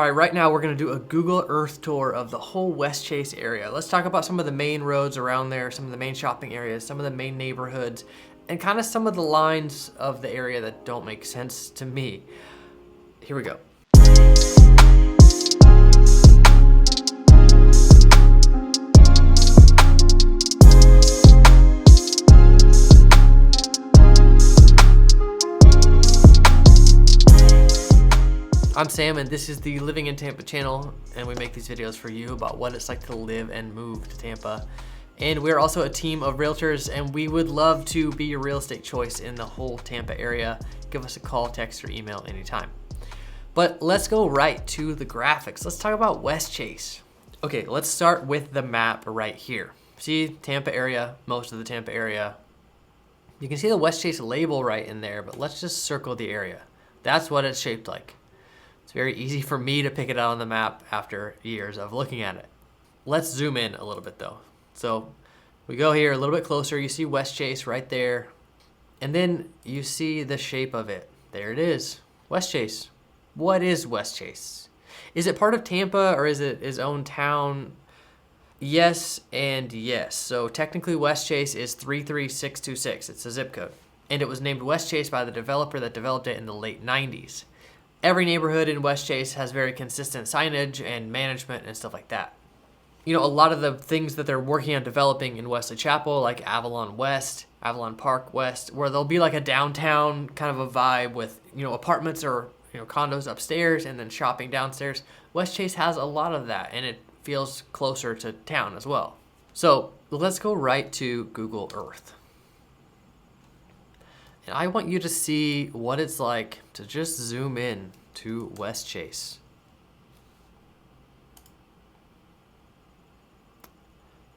All right, right now we're gonna do a Google Earth tour of the whole Westchase area. Let's talk about some of the main roads around there, some of the main shopping areas, some of the main neighborhoods, and kind of some of the lines of the area that don't make sense to me. Here we go. I'm Sam, and this is the Living in Tampa channel, and we make these videos for you about what it's like to live and move to Tampa. And we're also a team of realtors, and we would love to be your real estate choice in the whole Tampa area. Give us a call, text, or email anytime. But let's go right to the graphics. Let's talk about Westchase. Okay, let's start with the map right here. See Tampa area, most of the Tampa area. You can see the Westchase label right in there, but let's just circle the area. That's what it's shaped like. It's very easy for me to pick it out on the map after years of looking at it. Let's zoom in a little bit though. So we go here a little bit closer. You see Westchase right there. And then you see the shape of it. There it is, Westchase. What is Westchase? Is it part of Tampa or is it its own town? Yes and yes. So technically Westchase is 33626. It's a zip code. And it was named Westchase by the developer that developed it in the late 90s. Every neighborhood in Westchase has very consistent signage and management and stuff like that. You know, a lot of the things that they're working on developing in Wesley Chapel, like Avalon West, Avalon Park West, where there'll be like a downtown kind of a vibe with, you know, apartments or, you know, condos upstairs and then shopping downstairs. Westchase has a lot of that, and it feels closer to town as well. So let's go right to Google Earth. And I want you to see what it's like to just zoom in to Westchase.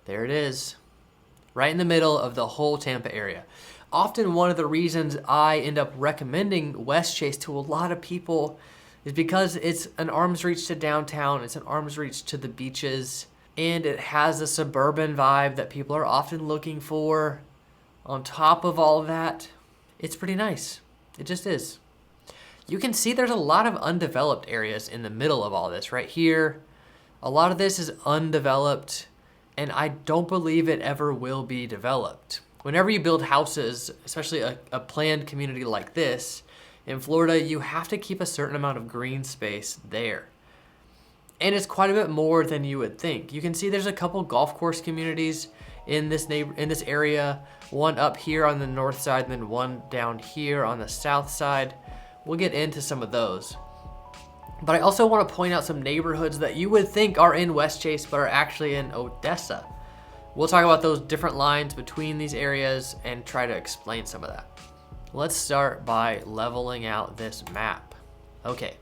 There it is, right in the middle of the whole Tampa area. Often one of the reasons I end up recommending Westchase to a lot of people is because it's an arm's reach to downtown, it's an arm's reach to the beaches, and it has a suburban vibe that people are often looking for. On top of all of that, it's pretty nice. It just is. You can see there's a lot of undeveloped areas in the middle of all this right here. A lot of this is undeveloped, and I don't believe it ever will be developed. Whenever you build houses, especially a planned community like this, in Florida, you have to keep a certain amount of green space there. And it's quite a bit more than you would think. You can see there's a couple golf course communities in this area, one up here on the north side and then one down here on the south side. We'll get into some of those. But I also want to point out some neighborhoods that you would think are in Westchase but are actually in Odessa. We'll talk about those different lines between these areas and try to explain some of that. Let's start by leveling out this map. Okay,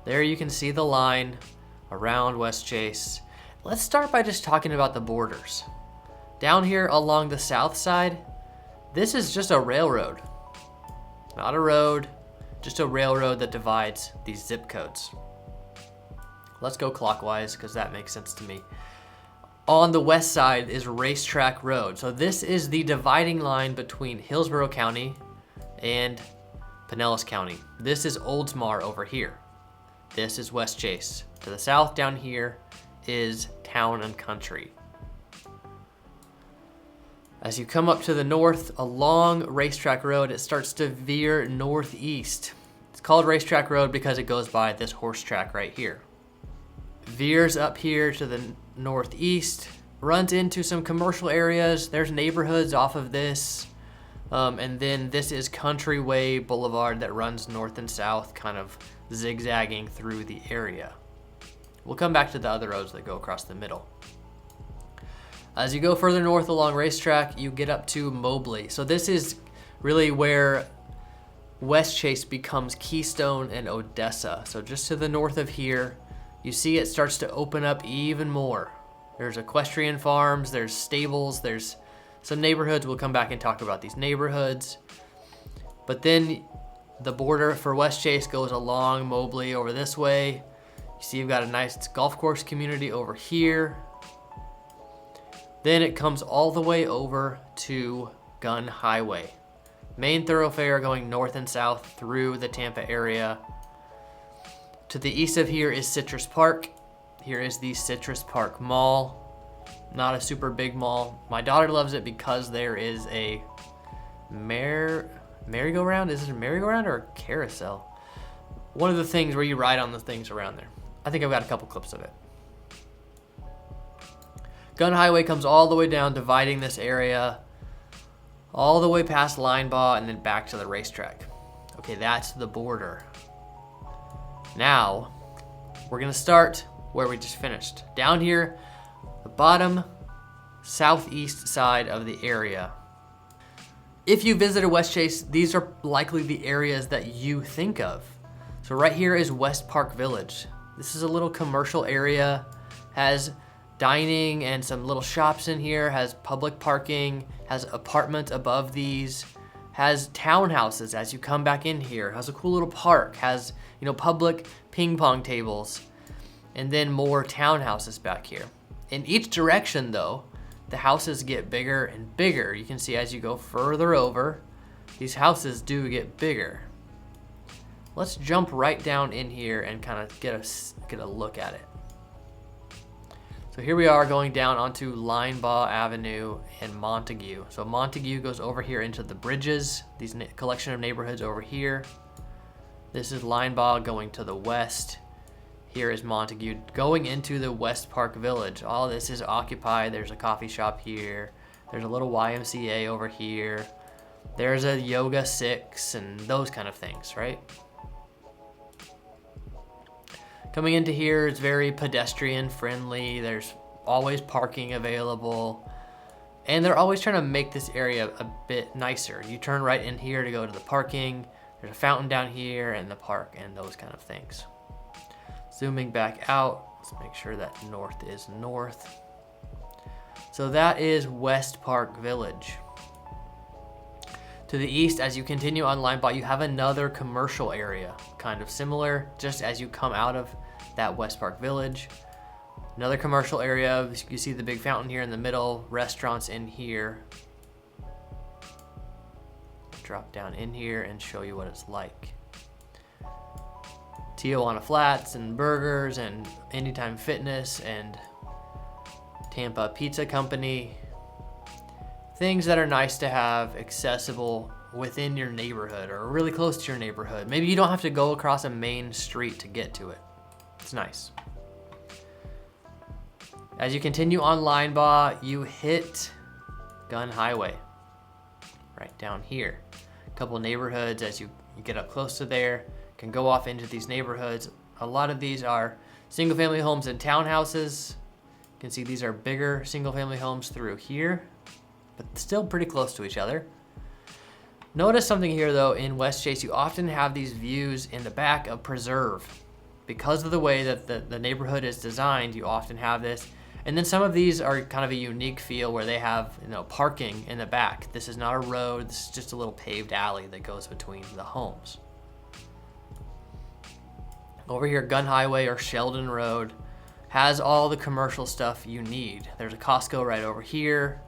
there you can see the line around Westchase. Let's start by just talking about the borders. Down here along the south side, this is just a railroad. Not a road, just a railroad that divides these zip codes. Let's go clockwise because that makes sense to me. On the west side is Racetrack Road. So this is the dividing line between Hillsborough County and Pinellas County. This is Oldsmar over here. This is Westchase. To the south down here is Town and Country. As you come up to the north along Racetrack Road, it starts to veer northeast. It's called Racetrack Road because it goes by this horse track right here. Veers up here to the northeast, runs into some commercial areas. There's neighborhoods off of this. And then this is Countryway Boulevard that runs north and south, kind of zigzagging through the area. We'll come back to the other roads that go across the middle. As you go further north along Racetrack, you get up to Mobley. So this is really where Westchase becomes Keystone and Odessa. So just to the north of here, you see it starts to open up even more. There's equestrian farms, there's stables, there's some neighborhoods. We'll come back and talk about these neighborhoods. But then the border for Westchase goes along Mobley over this way. You see you've got a nice golf course community over here. Then it comes all the way over to Gun Highway. Main thoroughfare going north and south through the Tampa area. To the east of here is Citrus Park. Here is the Citrus Park Mall. Not a super big mall. My daughter loves it because there is a merry-go-round. Is it a merry-go-round or a carousel? One of the things where you ride on the things around there. I think I've got a couple clips of it. Gun Highway comes all the way down, dividing this area all the way past Linebaugh and then back to the racetrack. Okay, that's the border. Now, we're gonna start where we just finished. Down here, the bottom southeast side of the area. If you visited Westchase, these are likely the areas that you think of. So right here is West Park Village. This is a little commercial area, has dining and some little shops in here, has public parking, has apartments above these, has townhouses as you come back in here, has a cool little park, has, you know, public ping pong tables, and then more townhouses back here. In each direction though, the houses get bigger and bigger. You can see as you go further over, these houses do get bigger. Let's jump right down in here and kind of get a look at it. So here we are going down onto Linebaugh Avenue and Montague. So Montague goes over here into the bridges, these collection of neighborhoods over here. This is Linebaugh going to the west. Here is Montague going into the West Park Village. All this is occupied. There's a coffee shop here. There's a little YMCA over here. There's a Yoga 6 and those kind of things, right? Coming into here, it's very pedestrian friendly. There's always parking available. And they're always trying to make this area a bit nicer. You turn right in here to go to the parking. There's a fountain down here and the park and those kind of things. Zooming back out, let's make sure that north is north. So that is West Park Village. To the east, as you continue on Linebaugh, you have another commercial area, kind of similar, just as you come out of that West Park Village. Another commercial area, you see the big fountain here in the middle, restaurants in here. Drop down in here and show you what it's like. Tijuana Flats and burgers and Anytime Fitness and Tampa Pizza Company. Things that are nice to have accessible within your neighborhood or really close to your neighborhood. Maybe you don't have to go across a main street to get to it. It's nice. As you continue on Linebaugh, you hit Gun Highway right down here. A couple neighborhoods as you get up close to there, can go off into these neighborhoods. A lot of these are single family homes and townhouses. You can see these are bigger single family homes through here, but still pretty close to each other. Notice something here though, in Westchase, you often have these views in the back of Preserve. Because of the way that the neighborhood is designed, you often have this. And then some of these are kind of a unique feel where they have, you know, parking in the back. This is not a road, this is just a little paved alley that goes between the homes. Over here, Gun Highway or Sheldon Road has all the commercial stuff you need. There's a Costco right over here.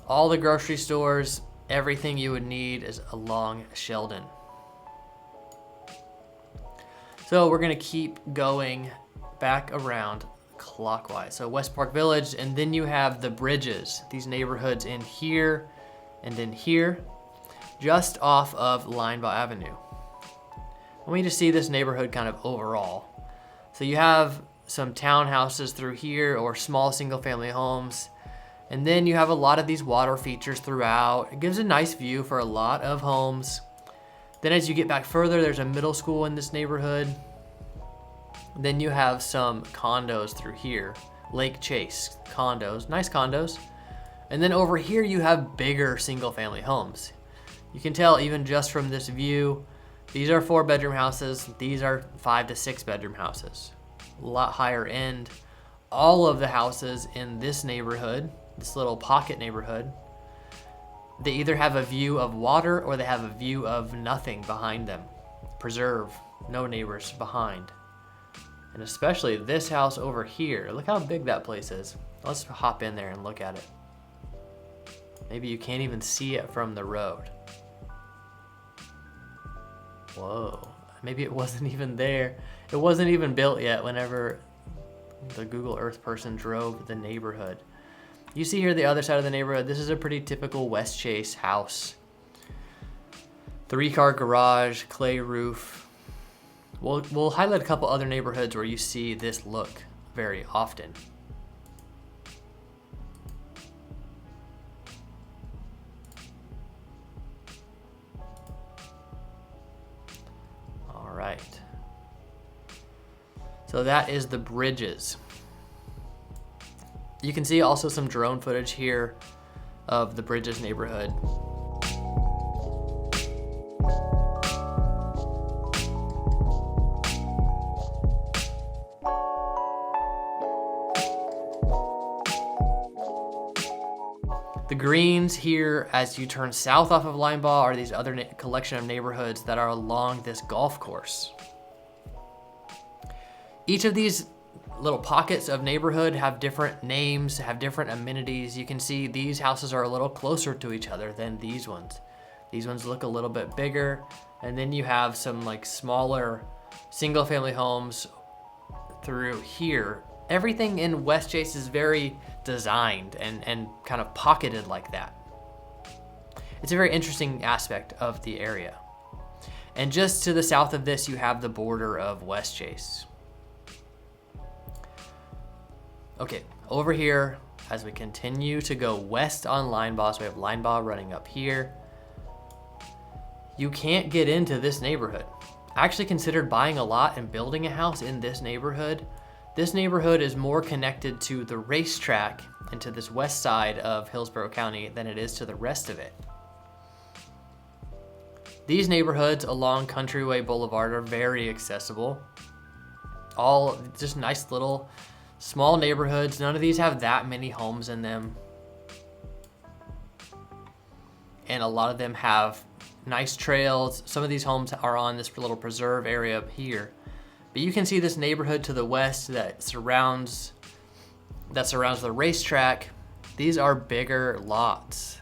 All the grocery stores, everything you would need is along Sheldon. So we're gonna keep going back around clockwise. So West Park Village, and then you have the bridges, these neighborhoods in here and in here, just off of Linebaugh Avenue. I want you to see this neighborhood kind of overall. So you have some townhouses through here or small single family homes. And then you have a lot of these water features throughout. It gives a nice view for a lot of homes. Then as you get back further, there's a middle school in this neighborhood. Then you have some condos through here. Lake Chase condos, nice condos. And then over here you have bigger single family homes. You can tell even just from this view, these are 4-bedroom houses. These are 5 to 6 bedroom houses. A lot higher end. All of the houses in this neighborhood, this little pocket neighborhood, they either have a view of water or they have a view of nothing behind them. Preserve, no neighbors behind. And especially this house over here. Look how big that place is. Let's hop in there and look at it. Maybe you can't even see it from the road. Whoa, maybe it wasn't even there. It wasn't even built yet whenever the Google Earth person drove the neighborhood. You see here the other side of the neighborhood. This is a pretty typical Westchase house. 3-car garage, clay roof. We'll highlight a couple other neighborhoods where you see this look very often. All right. So that is the Bridges. You can see also some drone footage here of the Bridges neighborhood. The greens here, as you turn south off of Linebaugh, are these other collection of neighborhoods that are along this golf course. Each of these little pockets of neighborhood have different names, have different amenities. You can see these houses are a little closer to each other than these ones. These ones look a little bit bigger. And then you have some like smaller single family homes through here. Everything in Westchase is very designed and kind of pocketed like that. It's a very interesting aspect of the area. And just to the south of this, you have the border of Westchase. Okay, over here, as we continue to go west on Linebaugh, so we have Linebaugh running up here. You can't get into this neighborhood. I actually considered buying a lot and building a house in this neighborhood. This neighborhood is more connected to the racetrack and to this west side of Hillsborough County than it is to the rest of it. These neighborhoods along Countryway Boulevard are very accessible. All just nice little small neighborhoods. None of these have that many homes in them. And a lot of them have nice trails. Some of these homes are on this little preserve area up here. But you can see this neighborhood to the west that surrounds the racetrack. These are bigger lots.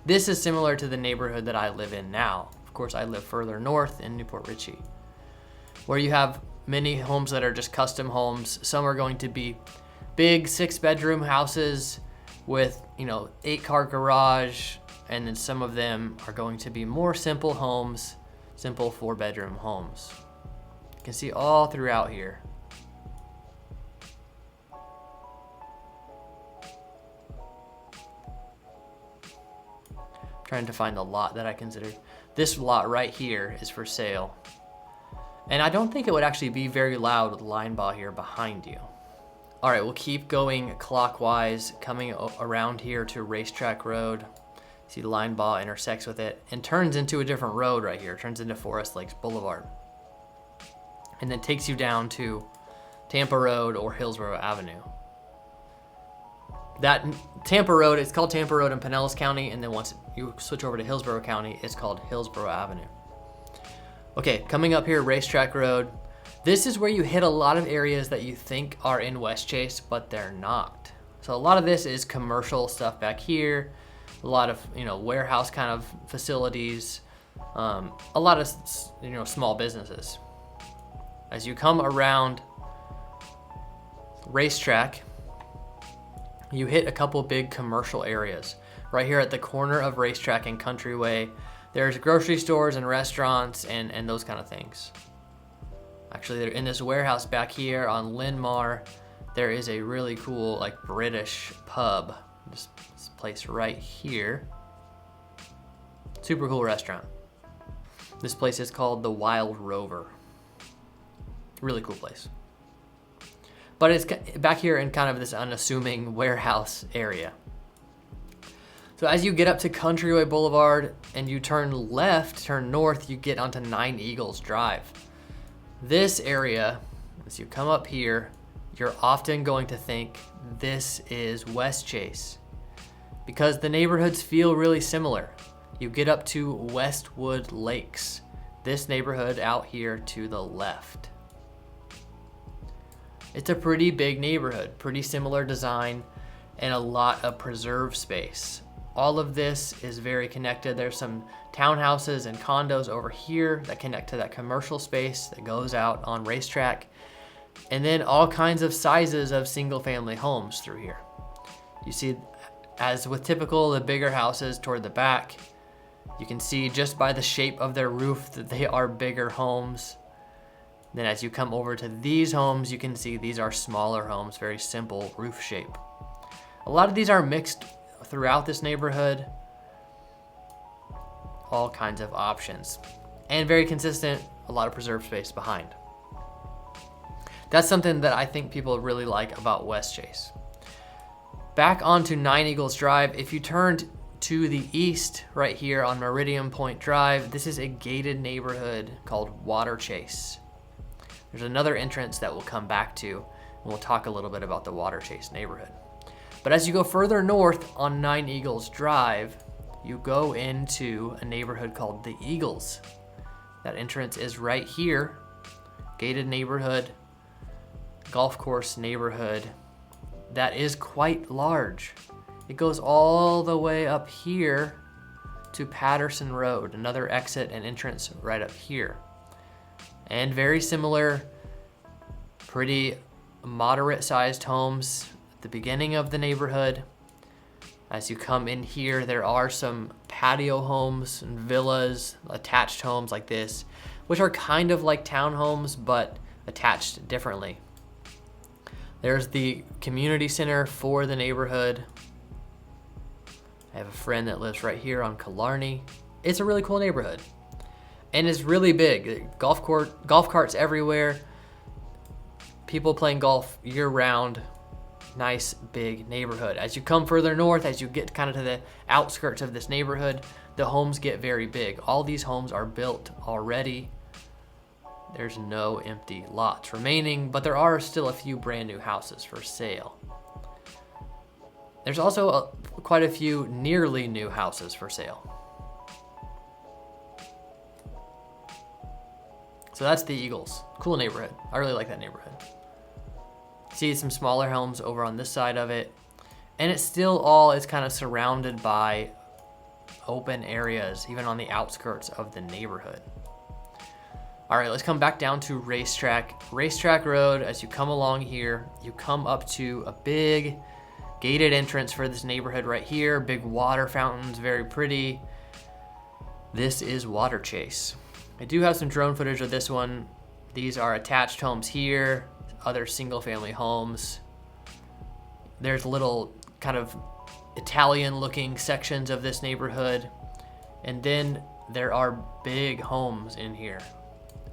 This is similar to the neighborhood that I live in now. Of course, I live further north in Newport Richey, where you have many homes that are just custom homes. Some are going to be big 6-bedroom houses with, 8-car garage, and then some of them are going to be more simple homes, simple 4-bedroom homes. You can see all throughout here. Trying to find the lot that I considered. This lot right here is for sale. And I don't think it would actually be very loud with Linebaugh here behind you. All right, we'll keep going clockwise, coming around here to Racetrack Road. See Linebaugh intersects with it and turns into a different road right here. Turns into Forest Lakes Boulevard. And then takes you down to Tampa Road or Hillsborough Avenue. That Tampa Road, it's called Tampa Road in Pinellas County, and then once you switch over to Hillsborough County, it's called Hillsborough Avenue. Okay, coming up here, Racetrack Road. This is where you hit a lot of areas that you think are in Westchase, but they're not. So a lot of this is commercial stuff back here, a lot of warehouse kind of facilities, a lot of small businesses. As you come around Racetrack, you hit a couple big commercial areas. Right here at the corner of Racetrack and Countryway, there's grocery stores and restaurants and those kind of things. Actually, they're in this warehouse back here on Linmar. There is a really cool British pub. This place right here. Super cool restaurant. This place is called the Wild Rover. Really cool place. But it's back here in kind of this unassuming warehouse area. So as you get up to Countryway Boulevard and you turn north, you get onto 9 Eagles Drive. This area, as you come up here, you're often going to think this is Westchase because the neighborhoods feel really similar. You get up to Westwood Lakes, this neighborhood out here to the left. It's a pretty big neighborhood, pretty similar design, and a lot of preserve space. All of this is very connected. There's some townhouses and condos over here that connect to that commercial space that goes out on Racetrack. And then all kinds of sizes of single family homes through here. You see, as with typical, the bigger houses toward the back, you can see just by the shape of their roof that they are bigger homes. Then as you come over to these homes, you can see these are smaller homes, very simple roof shape. A lot of these are mixed throughout this neighborhood. All kinds of options. And very consistent, a lot of preserved space behind. That's something that I think people really like about Westchase. Back onto 9 Eagles Drive, if you turned to the east right here on Meridian Point Drive, this is a gated neighborhood called Waterchase. There's another entrance that we'll come back to, and we'll talk a little bit about the Waterchase neighborhood. But as you go further north on 9 Eagles Drive, you go into a neighborhood called the Eagles. That entrance is right here, gated neighborhood, golf course neighborhood that is quite large. It goes all the way up here to Patterson Road, another exit and entrance right up here. And very similar, pretty moderate sized homes at the beginning of the neighborhood. As you come in here, there are some patio homes and villas, attached homes like this, which are kind of like townhomes, but attached differently. There's the community center for the neighborhood. I have a friend that lives right here on Killarney. It's a really cool neighborhood. And it's really big. Golf carts everywhere. People playing golf year round. Nice big neighborhood. As you come further north, as you get kind of to the outskirts of this neighborhood, the homes get very big. All these homes are built already. There's no empty lots remaining, but there are still a few brand new houses for sale. There's also quite a few nearly new houses for sale. So that's the Eagles. Cool neighborhood. I really like that neighborhood. See some smaller homes over on this side of it. And it still all is kind of surrounded by open areas, even on the outskirts of the neighborhood. All right, let's come back down to Racetrack. Racetrack Road, as you come along here, you come up to a big gated entrance for this neighborhood right here. Big water fountains, very pretty. This is Waterchase. I do have some drone footage of this one. These are attached homes here, other single family homes. There's little kind of Italian looking sections of this neighborhood. And then there are big homes in here.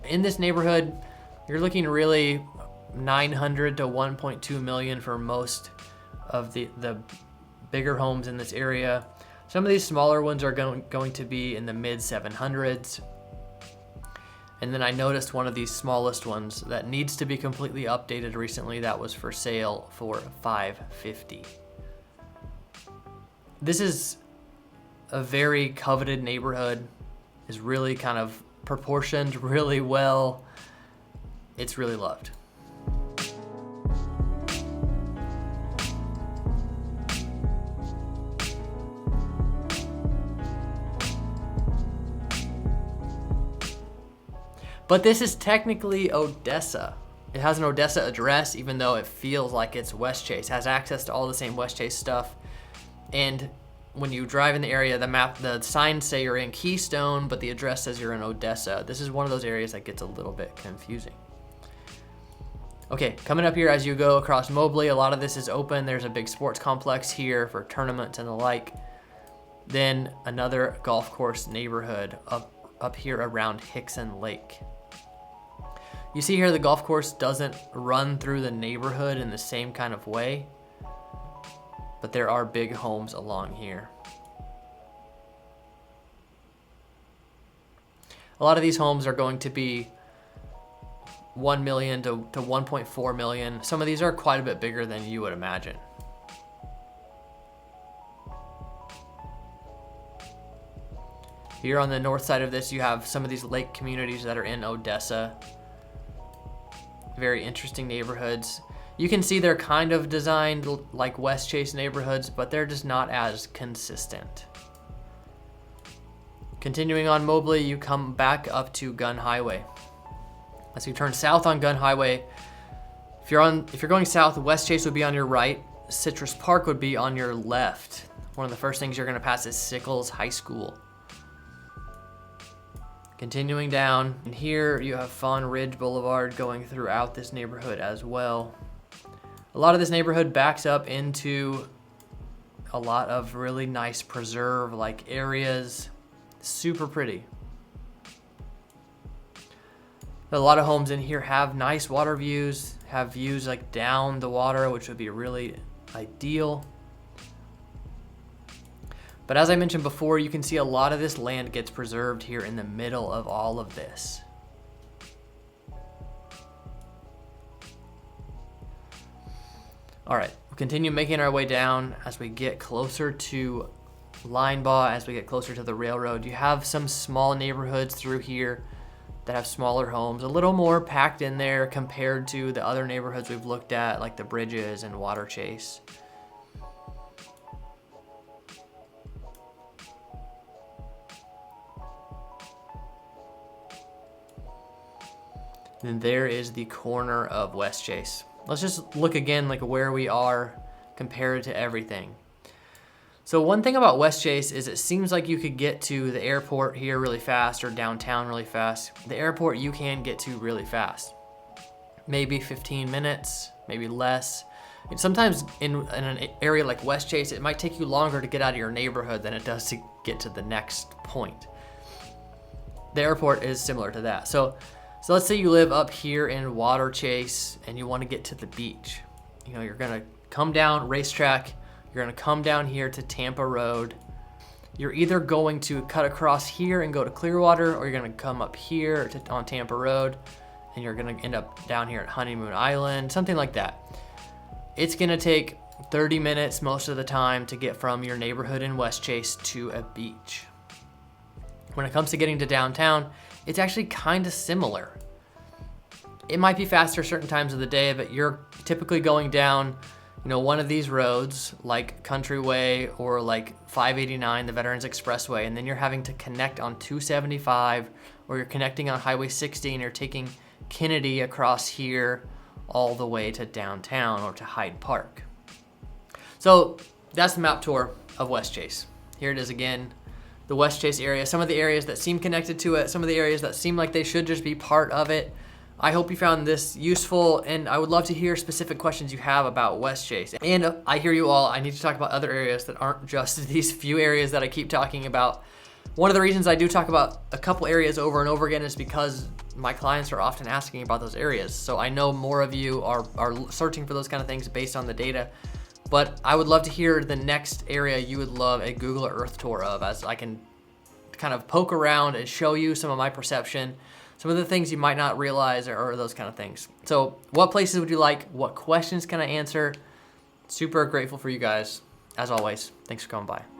In this neighborhood, you're looking really 900 to 1.2 million for most of the bigger homes in this area. Some of these smaller ones are going to be in the mid 700s. And then I noticed one of these smallest ones that needs to be completely updated recently that was for sale for $550. This is a very coveted neighborhood. Is really kind of proportioned really well. It's really loved. But this is technically Odessa. It has an Odessa address, even though it feels like it's Westchase. It has access to all the same Westchase stuff. And when you drive in the area, the signs say you're in Keystone, but the address says you're in Odessa. This is one of those areas that gets a little bit confusing. Okay, coming up here as you go across Mobley, a lot of this is open. There's a big sports complex here for tournaments and the like. Then another golf course neighborhood up here around Hickson Lake. You see here the golf course doesn't run through the neighborhood in the same kind of way, but there are big homes along here. A lot of these homes are going to be 1 million to 1.4 million. Some of these are quite a bit bigger than you would imagine. Here on the north side of this, you have some of these lake communities that are in Odessa. Very interesting neighborhoods. You can see they're kind of designed like Westchase neighborhoods, but they're just not as consistent. Continuing on Mobley, you come back up to Gun Highway. As you turn south on Gun Highway, if you're going south, Westchase would be on your right, Citrus Park would be on your left. One of the first things you're gonna pass is Sickles High School. Continuing down, and here you have Fawn Ridge Boulevard going throughout this neighborhood as well. A lot of this neighborhood backs up into a lot of really nice preserve-like areas. Super pretty. A lot of homes in here have nice water views, have views like down the water, which would be really ideal. But as I mentioned before, you can see a lot of this land gets preserved here in the middle of all of this. All right, we'll continue making our way down as we get closer to Linebaugh, as we get closer to the railroad. You have some small neighborhoods through here that have smaller homes, a little more packed in there compared to the other neighborhoods we've looked at, like the Bridges and Waterchase. And there is the corner of Westchase. Let's just look again like where we are compared to everything. So one thing about Westchase is it seems like you could get to the airport here really fast or downtown really fast. The airport you can get to really fast. Maybe 15 minutes, maybe less. And sometimes in an area like Westchase, it might take you longer to get out of your neighborhood than it does to get to the next point. The airport is similar to that. So let's say you live up here in Waterchase and you want to get to the beach. You know, you're gonna come down Racetrack, you're gonna come down here to Tampa Road. You're either going to cut across here and go to Clearwater, or you're gonna come up here on Tampa Road and you're gonna end up down here at Honeymoon Island, something like that. It's gonna take 30 minutes most of the time to get from your neighborhood in Westchase to a beach. When it comes to getting to downtown, it's actually kind of similar. It might be faster certain times of the day, but you're typically going down, you know, one of these roads like Countryway or like 589, the Veterans Expressway, and then you're having to connect on 275, or you're connecting on Highway 60 and you're taking Kennedy across here all the way to downtown or to Hyde Park. So that's the map tour of Westchase. Here it is again. The Westchase area, some of the areas that seem connected to it, some of the areas that seem like they should just be part of it. I hope you found this useful, and I would love to hear specific questions you have about Westchase. And I hear you all, I need to talk about other areas that aren't just these few areas that I keep talking about. One of the reasons I do talk about a couple areas over and over again is because my clients are often asking about those areas. So I know more of you are searching for those kind of things based on the data. But I would love to hear the next area you would love a Google Earth tour of, as I can kind of poke around and show you some of my perception, some of the things you might not realize, or those kind of things. So what places would you like? What questions can I answer? Super grateful for you guys. As always, thanks for coming by.